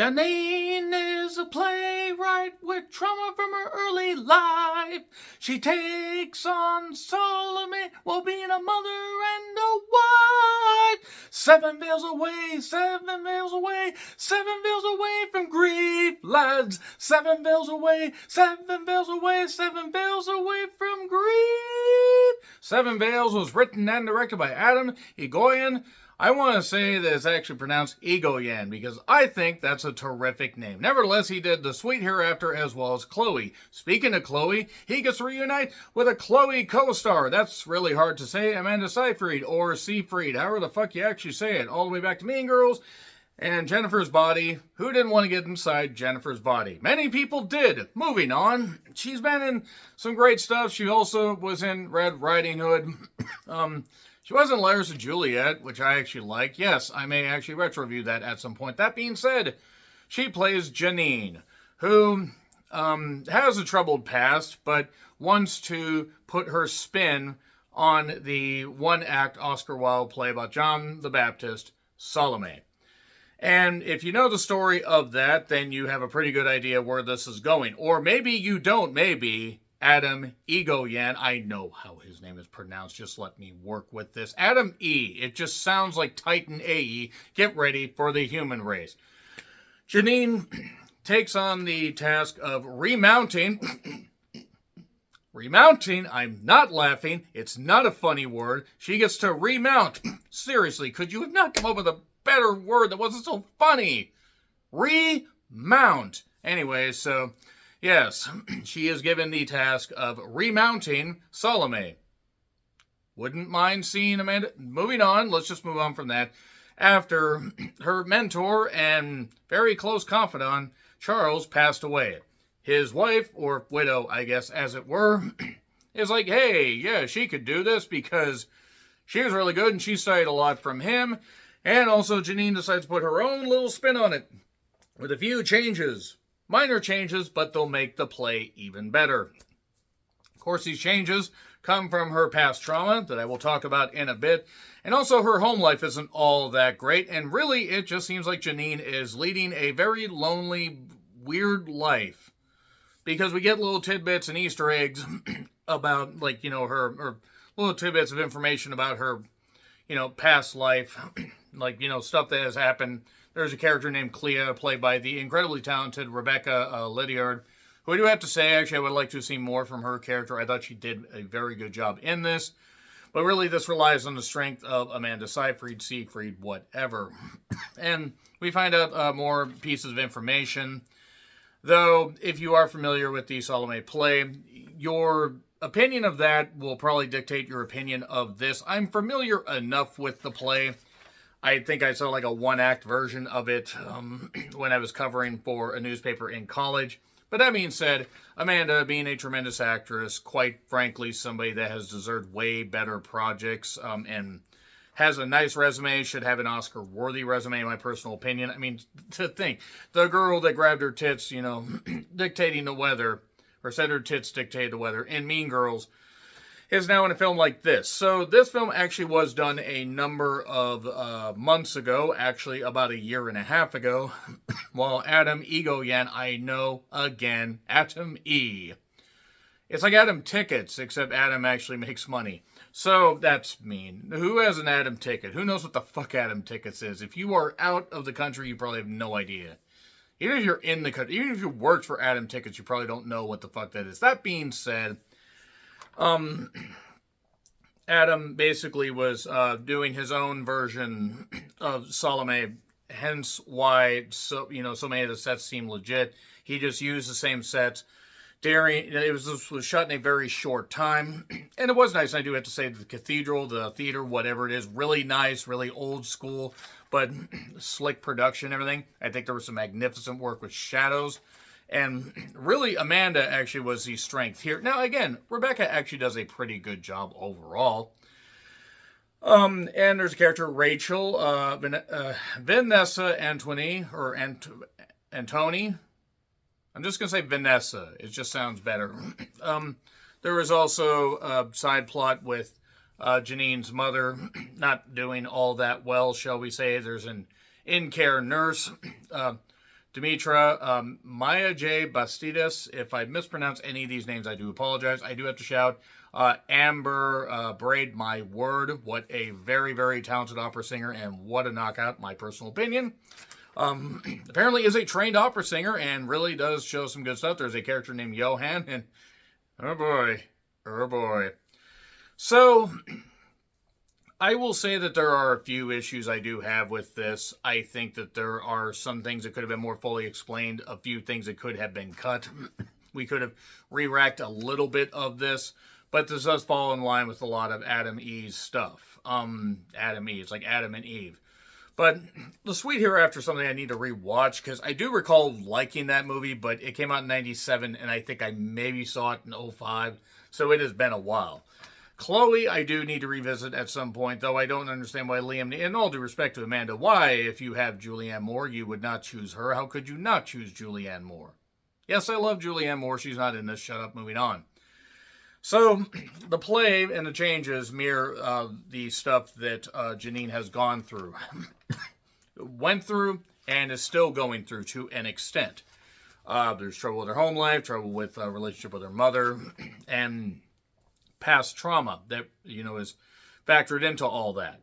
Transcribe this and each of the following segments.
Jeanine is a playwright with trauma from her early life. She takes on Salome while being a mother and a wife. 7 veils away, 7 veils away, 7 veils away from grief, lads. 7 veils away, 7 veils away, 7 veils away from grief. 7 Veils was written and directed by Adam Egoyan. I want to say that it's actually pronounced Egoyan because I think that's a terrific name. Nevertheless, he did The Sweet Hereafter as well as Chloe. Speaking of Chloe, he gets to reunite with a Chloe co-star. That's really hard to say. Amanda Seyfried or Seyfried, however the fuck you actually say it. All the way back to Mean Girls and Jennifer's Body. Who didn't want to get inside Jennifer's body? Many people did. Moving on. She's been in some great stuff. She also was in Red Riding Hood. She was in Letters to Juliet, which I actually like. Yes, I may actually retro-review that at some point. That being said, she plays Jeanine, who has a troubled past, but wants to put her spin on the one-act Oscar Wilde play about John the Baptist, Salome. And if you know the story of that, then you have a pretty good idea where this is going. Or maybe you don't, maybe. Adam Egoyan. I know how his name is pronounced. Just let me work with this. Adam E. It just sounds like Titan AE. Get ready for the human race. Jeanine takes on the task of remounting. Remounting. I'm not laughing. It's not a funny word. She gets to remount. Seriously, could you have not come up with a better word that wasn't so funny? Remount. Anyway, so yes, she is given the task of remounting Salome. Wouldn't mind seeing Amanda. Moving on, let's just move on from that. After her mentor and very close confidant, Charles, passed away. His wife, or widow, I guess, as it were, is like, hey, yeah, she could do this because she was really good and she studied a lot from him. And also, Jeanine decides to put her own little spin on it with a few changes. Minor changes, but they'll make the play even better. Of course, these changes come from her past trauma that I will talk about in a bit. And also, her home life isn't all that great. And really, it just seems like Jeanine is leading a very lonely, weird life. Because we get little tidbits and Easter eggs about, like, you know, her little tidbits of information about her, you know, past life. Like, you know, stuff that has happened. There's a character named Clea, played by the incredibly talented Rebecca Lydiard, who I do have to say, actually, I would like to see more from her character. I thought she did a very good job in this. But really, this relies on the strength of Amanda Seyfried, Siegfried, whatever. And we find out more pieces of information. Though, if you are familiar with the Salome play, your opinion of that will probably dictate your opinion of this. I'm familiar enough with the play. I think I saw like a one-act version of it when I was covering for a newspaper in college. But that being said, Amanda, being a tremendous actress, quite frankly, somebody that has deserved way better projects and has a nice resume, should have an Oscar-worthy resume, in my personal opinion. I mean, to think, the girl that grabbed her tits, you know, dictating the weather, or said her tits dictated the weather, in Mean Girls, is now in a film like this. So this film actually was done a number of months ago, actually about 1.5 years ago, while Adam Egoyan, I know, again, Adam E. It's like Adam Tickets, except Adam actually makes money. So that's mean. Who has an Adam Ticket? Who knows what the fuck Adam Tickets is? If you are out of the country, you probably have no idea. Even if you're in the country, even if you worked for Adam Tickets, you probably don't know what the fuck that is. That being said, Adam basically was doing his own version of Salome, hence why so many of the sets seem legit. He just used the same sets. This was shot in a very short time, and it was nice. I do have to say the cathedral, the theater, whatever it is, really nice, really old school, but slick production and everything. I think there was some magnificent work with shadows. And really, Amanda actually was the strength here. Now, again, Rebecca actually does a pretty good job overall. And there's a character, Rachel, Vanessa Antoni, or Antoni. I'm just going to say Vanessa. It just sounds better. There was also a side plot with Jeanine's mother not doing all that well, shall we say. There's an in-care nurse Dimitra, Maya J. Bastidas. If I mispronounce any of these names, I do apologize. I do have to shout. Amber Braid, my word. What a very, very talented opera singer, and what a knockout, my personal opinion. Apparently is a trained opera singer and really does show some good stuff. There's a character named Johan, and oh boy. So, I will say that there are a few issues I do have with this. I think that there are some things that could have been more fully explained, a few things that could have been cut. We could have re-racked a little bit of this, but this does fall in line with a lot of Adam Eve's stuff. Adam Eve, it's like Adam and Eve. But The Sweet Hereafter is something I need to rewatch, because I do recall liking that movie, but it came out in 97, and I think I maybe saw it in 05, so it has been a while. Chloe, I do need to revisit at some point, though I don't understand why Liam, in all due respect to Amanda, why, if you have Julianne Moore, you would not choose her. How could you not choose Julianne Moore? Yes, I love Julianne Moore. She's not in this. Shut up, moving on. So, the play and the changes mirror the stuff that Jeanine has gone through. Went through, and is still going through to an extent. There's trouble with her home life, trouble with relationship with her mother, and past trauma that, is factored into all that.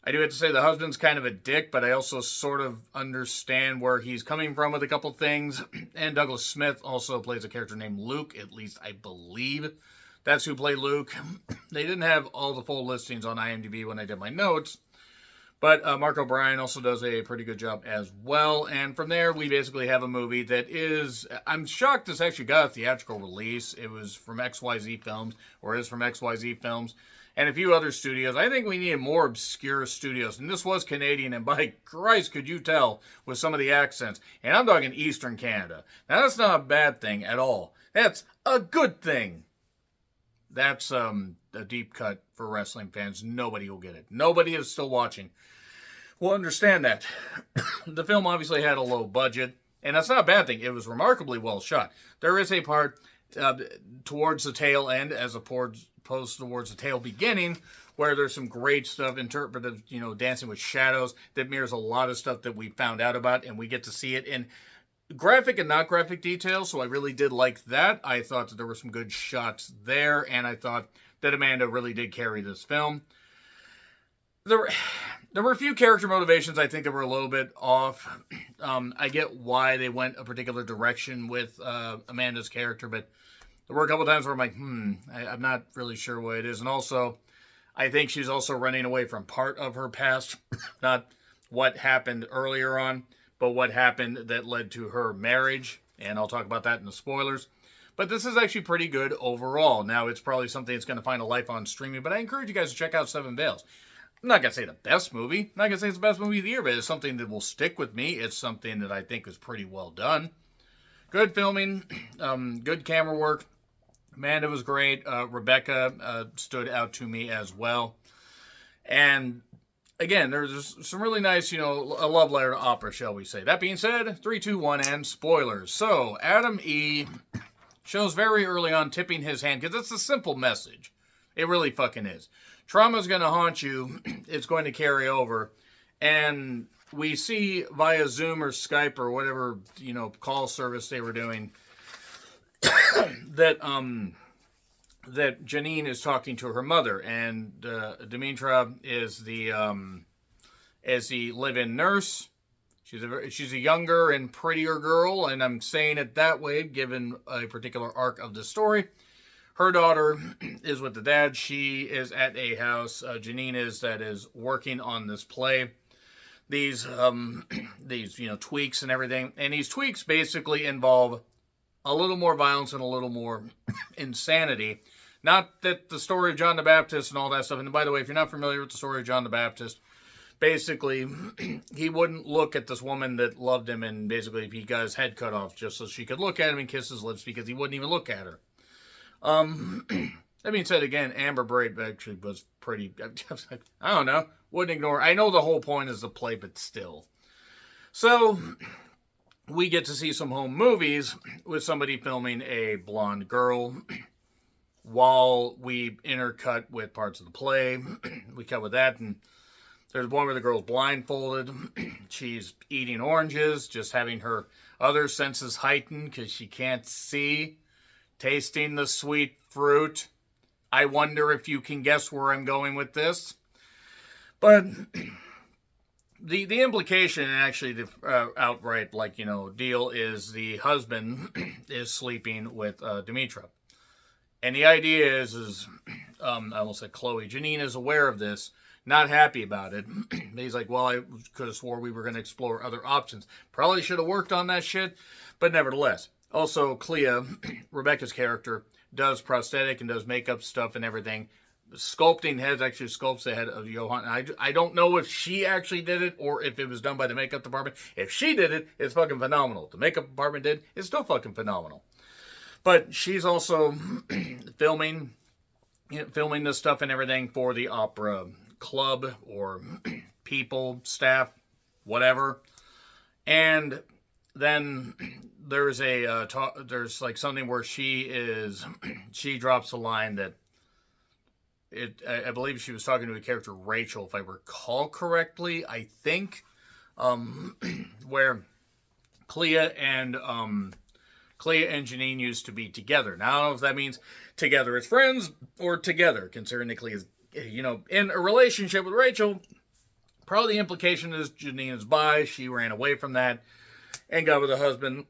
I do have to say the husband's kind of a dick, but I also sort of understand where he's coming from with a couple things. And Douglas Smith also plays a character named Luke, at least I believe that's who played Luke. They didn't have all the full listings on IMDb when I did my notes, but Mark O'Brien also does a pretty good job as well. And from there, we basically have a movie that is, I'm shocked this actually got a theatrical release. It was from XYZ Films, or is from XYZ Films, and a few other studios. I think we needed more obscure studios. And this was Canadian, and by Christ, could you tell with some of the accents. And I'm talking Eastern Canada. Now, that's not a bad thing at all. That's a good thing. That's a deep cut for wrestling fans. Nobody will get it. Nobody is still watching will understand that. The film obviously had a low budget, and that's not a bad thing. It was remarkably well shot. There is a part towards the tail end, as opposed towards the tail beginning, where there's some great stuff, interpretive, dancing with shadows, that mirrors a lot of stuff that we found out about, and we get to see it in graphic and not graphic detail, so I really did like that. I thought that there were some good shots there, and I thought that Amanda really did carry this film. There were a few character motivations I think that were a little bit off. I get why they went a particular direction with Amanda's character, but there were a couple times where I'm like, I'm not really sure what it is. And also, I think she's also running away from part of her past, not what happened earlier on, but what happened that led to her marriage. And I'll talk about that in the spoilers. But this is actually pretty good overall. Now, it's probably something that's going to find a life on streaming, but I encourage you guys to check out Seven Veils. I'm not going to say the best movie. I'm not going to say it's the best movie of the year, but it's something that will stick with me. It's something that I think is pretty well done. Good filming, good camera work. Amanda was great. Rebecca stood out to me as well. And again, there's some really nice, a love letter to opera, shall we say. That being said, 3, 2, 1, and spoilers. So, Adam E. shows very early on tipping his hand, because it's a simple message. It really fucking is. Trauma's going to haunt you. It's going to carry over. And we see via Zoom or Skype or whatever, call service they were doing, that Jeanine is talking to her mother. And Dimitra is the live-in nurse. She's a younger and prettier girl, and I'm saying it that way, given a particular arc of the story. Her daughter is with the dad. She is at a house. Jeanine is working on this play. These tweaks and everything. And these tweaks basically involve a little more violence and a little more insanity. Not that the story of John the Baptist and all that stuff. And by the way, if you're not familiar with the story of John the Baptist, basically, he wouldn't look at this woman that loved him, and basically he got his head cut off just so she could look at him and kiss his lips, because he wouldn't even look at her. That being said, again, Amber Braid actually was pretty, I don't know, wouldn't ignore. I know the whole point is the play, but still. So, we get to see some home movies with somebody filming a blonde girl while we intercut with parts of the play. We cut with that, and there's one where the girl's blindfolded. She's eating oranges, just having her other senses heightened because she can't see. Tasting the sweet fruit. I wonder if you can guess where I'm going with this. But the implication, and actually the outright, deal is the husband is sleeping with Demetra. And the idea is I almost said Chloe. Jeanine is aware of this, not happy about it. He's like, well, I could have swore we were going to explore other options. Probably should have worked on that shit, but nevertheless. Also, Clea, Rebecca's character, does prosthetic and does makeup stuff and everything. Sculpting heads, actually sculpts the head of Johan. I don't know if she actually did it or if it was done by the makeup department. If she did it, it's fucking phenomenal. If the makeup department did, it's still fucking phenomenal. But she's also filming this stuff and everything for the opera club or people, staff, whatever. And then there's there's like something where she drops a line that I believe she was talking to a character, Rachel, if I recall correctly, I think, where Clea and Jeanine used to be together. Now, I don't know if that means together as friends or together, considering that Clea is, in a relationship with Rachel. Probably the implication is Jeanine is bi. She ran away from that and got with a husband.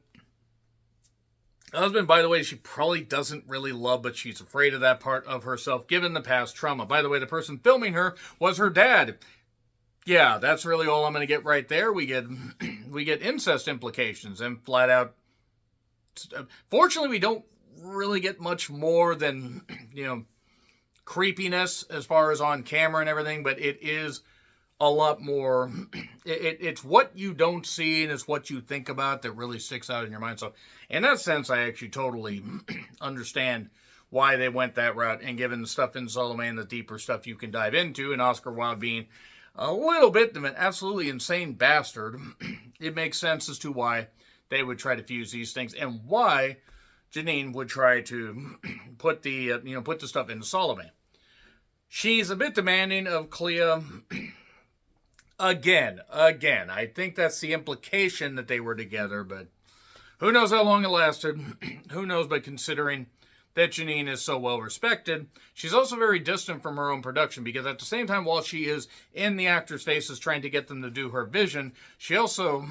A husband, by the way, she probably doesn't really love, but she's afraid of that part of herself, given the past trauma. By the way, the person filming her was her dad. Yeah, that's really all I'm going to get right there. We get incest implications and flat out. Fortunately, we don't really get much more than, creepiness as far as on camera and everything, but it is a lot more. It's what you don't see and it's what you think about that really sticks out in your mind. So in that sense, I actually totally understand why they went that route, and given the stuff in Salome and the deeper stuff you can dive into, and Oscar Wilde being a little bit of an absolutely insane bastard, it makes sense as to why they would try to fuse these things and why Jeanine would try to put the stuff into Salome. She's a bit demanding of Clea. Again, I think that's the implication that they were together, but who knows how long it lasted? Who knows, but considering that Jeanine is so well respected, she's also very distant from her own production, because at the same time, while she is in the actors' faces trying to get them to do her vision, she also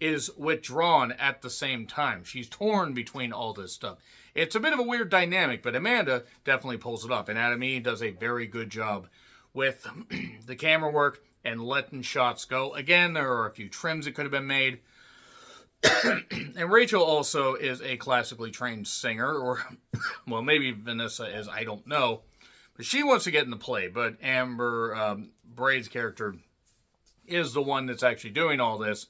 is withdrawn at the same time. She's torn between all this stuff. It's a bit of a weird dynamic, but Amanda definitely pulls it off, and Adam E. does a very good job with the camera work and letting shots go. Again, there are a few trims that could have been made. And Rachel also is a classically trained singer, or, well, maybe Vanessa is, I don't know. But she wants to get in the play, but Amber Braid's character is the one that's actually doing all this.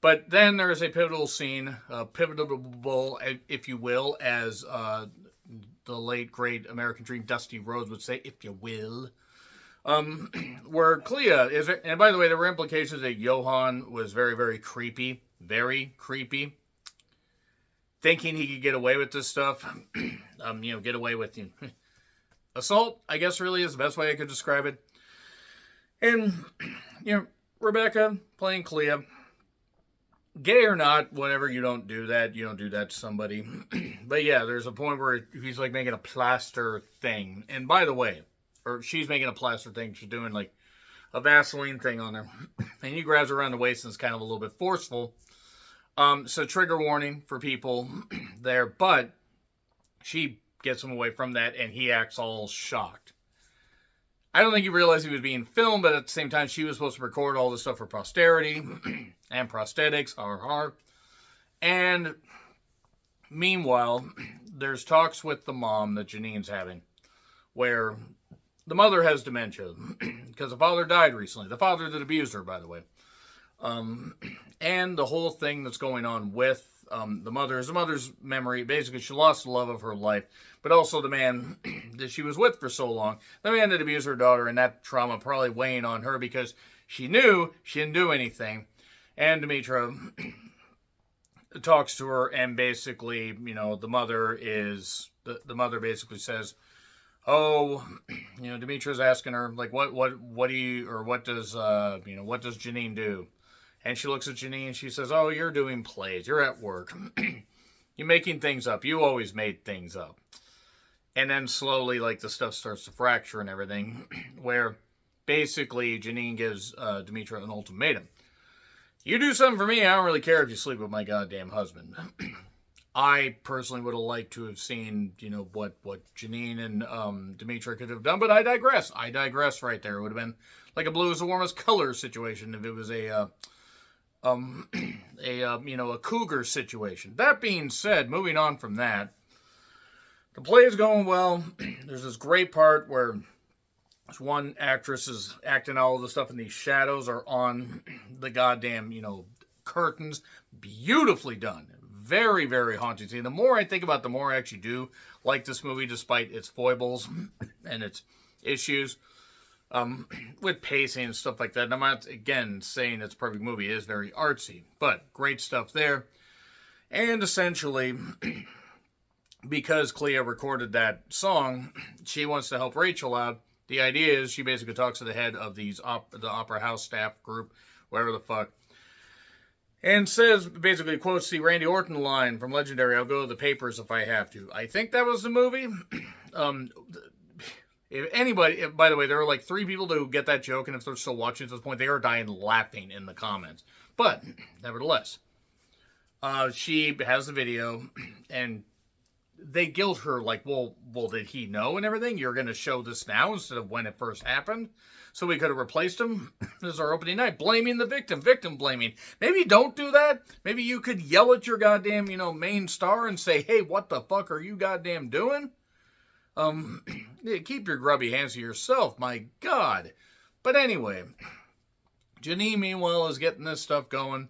But then there's a pivotal scene, pivotal, if you will, as the late, great American Dream Dusty Rhodes would say, if you will. Where Clea is, and by the way, there were implications that Johan was very, very creepy, thinking he could get away with this stuff, get away with assault, I guess really is the best way I could describe it. And, Rebecca playing Clea, gay or not, whatever, you don't do that to somebody. But yeah, there's a point where he's like making a plaster thing, and by the way, or she's making a plaster thing. She's doing like a Vaseline thing on her. And he grabs her around the waist and it's kind of a little bit forceful. So trigger warning for people there. But she gets him away from that and he acts all shocked. I don't think he realized he was being filmed, but at the same time, she was supposed to record all this stuff for posterity and prosthetics. And meanwhile, there's talks with the mom that Jeanine's having, where the mother has dementia because the father died recently. The father that abused her, by the way. And the whole thing that's going on with the mother's memory. Basically, she lost the love of her life, but also the man that she was with for so long. The man that abused her daughter, and that trauma probably weighing on her because she knew she didn't do anything. And Demetra talks to her, and basically, the mother basically says, oh, Demetra's asking her, like, what do you, or what does, what does Jeanine do? And she looks at Jeanine and she says, oh, you're doing plays. You're at work. You're making things up. You always made things up. And then slowly, like, the stuff starts to fracture and everything, where basically Jeanine gives Demetra an ultimatum. You do something for me, I don't really care if you sleep with my goddamn husband. I personally would have liked to have seen, what Jeanine and Demetra could have done, but I digress. I digress right there. It would have been like a blue is the warmest color situation if it was a cougar situation. That being said, moving on from that, the play is going well. There's this great part where this one actress is acting all of the stuff, and these shadows are on the goddamn, curtains. Beautifully done. Very, very haunting scene. The more I think about it, the more I actually do like this movie, despite its foibles and its issues with pacing and stuff like that. And I'm not, again, saying it's a perfect movie. It is very artsy, but great stuff there. And essentially, because Clea recorded that song, she wants to help Rachel out. The idea is she basically talks to the head of the opera house staff group, whatever the fuck, and says, basically quotes the Randy Orton line from Legendary, I'll go to the papers if I have to. I think that was the movie. If anybody, by the way, there are like 3 people who get that joke, and if they're still watching at this point, they are dying laughing in the comments. But, nevertheless, she has the video, and they guilt her like, well, did he know and everything? You're going to show this now instead of when it first happened? So we could have replaced him. This is our opening night. Blaming the victim blaming. Maybe don't do that. Maybe you could yell at your goddamn, main star and say, hey, what the fuck are you goddamn doing? Keep your grubby hands to yourself, my God. But anyway, Jeanine, meanwhile, is getting this stuff going.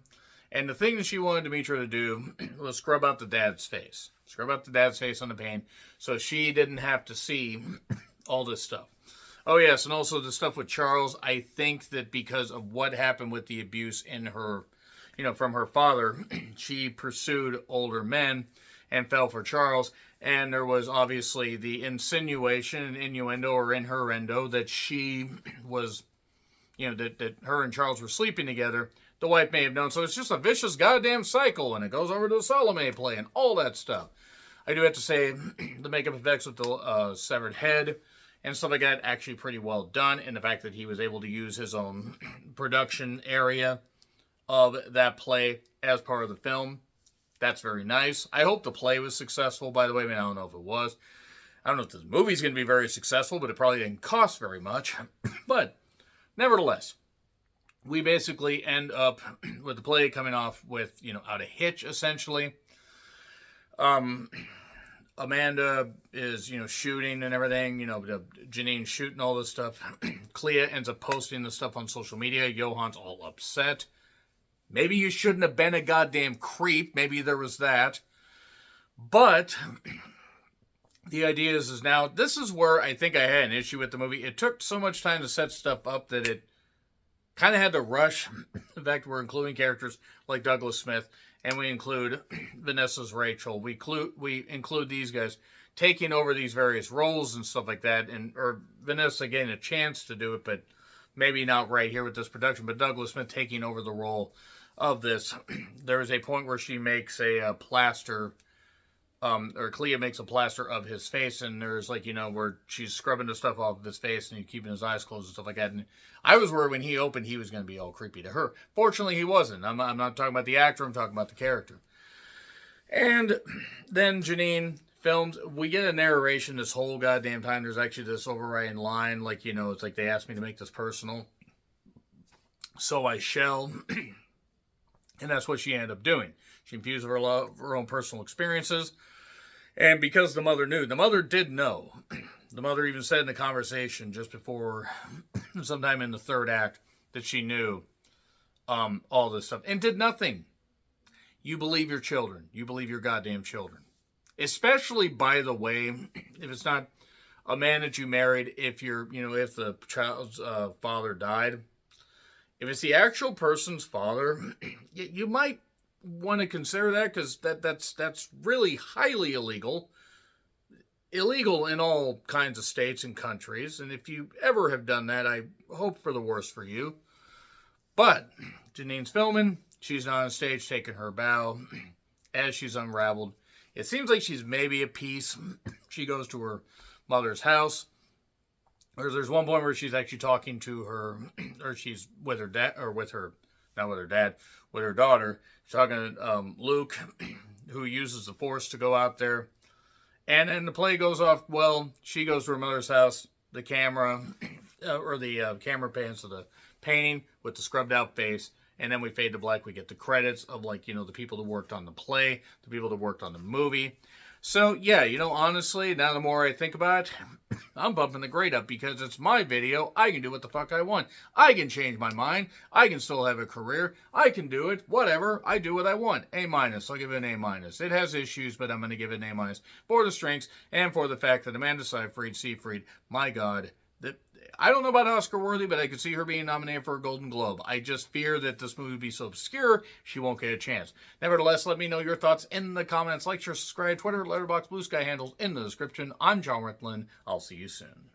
And the thing that she wanted Demetra to do was scrub out the dad's face. Scrub out the dad's face on the paint so she didn't have to see all this stuff. Oh, yes, and also the stuff with Charles. I think that because of what happened with the abuse in her, from her father, she pursued older men and fell for Charles. And there was obviously the insinuation, innuendo, or innuendo that she was, that her and Charles were sleeping together. The wife may have known. So it's just a vicious goddamn cycle, and it goes over to the Salome play and all that stuff. I do have to say, the makeup effects with the severed head and stuff like that, actually pretty well done. And the fact that he was able to use his own production area of that play as part of the film, that's very nice. I hope the play was successful, by the way. I mean, I don't know if it was. I don't know if this movie's going to be very successful, but it probably didn't cost very much. But nevertheless, we basically end up with the play coming off with, out of hitch, essentially. Amanda is, shooting and everything, Jeanine shooting all this stuff. Clea ends up posting the stuff on social media. Johan's all upset. Maybe you shouldn't have been a goddamn creep. Maybe there was that. But the idea is now, this is where I think I had an issue with the movie. It took so much time to set stuff up that it kind of had to rush. In fact, we're including characters like Douglas Smith, and we include Vanessa's Rachel. We include these guys taking over these various roles and stuff like that, or Vanessa getting a chance to do it, but maybe not right here with this production. But Douglas Smith taking over the role of this. There is a point where she makes a plaster, or Clea makes a plaster of his face, and there's where she's scrubbing the stuff off of his face and he's keeping his eyes closed and stuff like that. And I was worried when he opened, he was going to be all creepy to her. Fortunately, he wasn't. I'm not talking about the actor, I'm talking about the character. And then Jeanine filmed. We get a narration this whole goddamn time. There's actually this overriding line, it's like they asked me to make this personal, so I shall. And that's what she ended up doing. She infused her own personal experiences. And because the mother knew, the mother did know. The mother even said in the conversation just before, sometime in the third act, that she knew all this stuff. And did nothing. You believe your children. You believe your goddamn children. Especially, by the way, if it's not a man that you married, if the child's father died. If it's the actual person's father, you might want to consider that, because that's really highly illegal. illegal in all kinds of states and countries. And if you ever have done that, I hope for the worst for you. But Jeanine's filming. She's on stage taking her bow as she's unraveled. It seems like she's maybe at peace. She goes to her mother's house. There's one point where she's actually talking to her, or she's with her dad, or with her, not with her dad, with her daughter. She's talking to Luke, who uses the Force to go out there. And then the play goes off well. She goes to her mother's house. The camera, camera pans to the painting with the scrubbed out face. And then we fade to black. We get the credits of, like, the people that worked on the play, the people that worked on the movie. So, yeah, honestly, now the more I think about it, I'm bumping the grade up because it's my video. I can do what the fuck I want. I can change my mind. I can still have a career. I can do it. Whatever. I do what I want. A-. I'll give it an A-. It has issues, but I'm going to give it an A- for the strengths and for the fact that Amanda Seyfried, my God, that I don't know about Oscar worthy, but I could see her being nominated for a Golden Globe. I just fear that this movie would be so obscure, she won't get a chance. Nevertheless, let me know your thoughts in the comments. Like, share, subscribe, Twitter, Letterboxd, Blue Sky handles in the description. I'm John Rickland. I'll see you soon.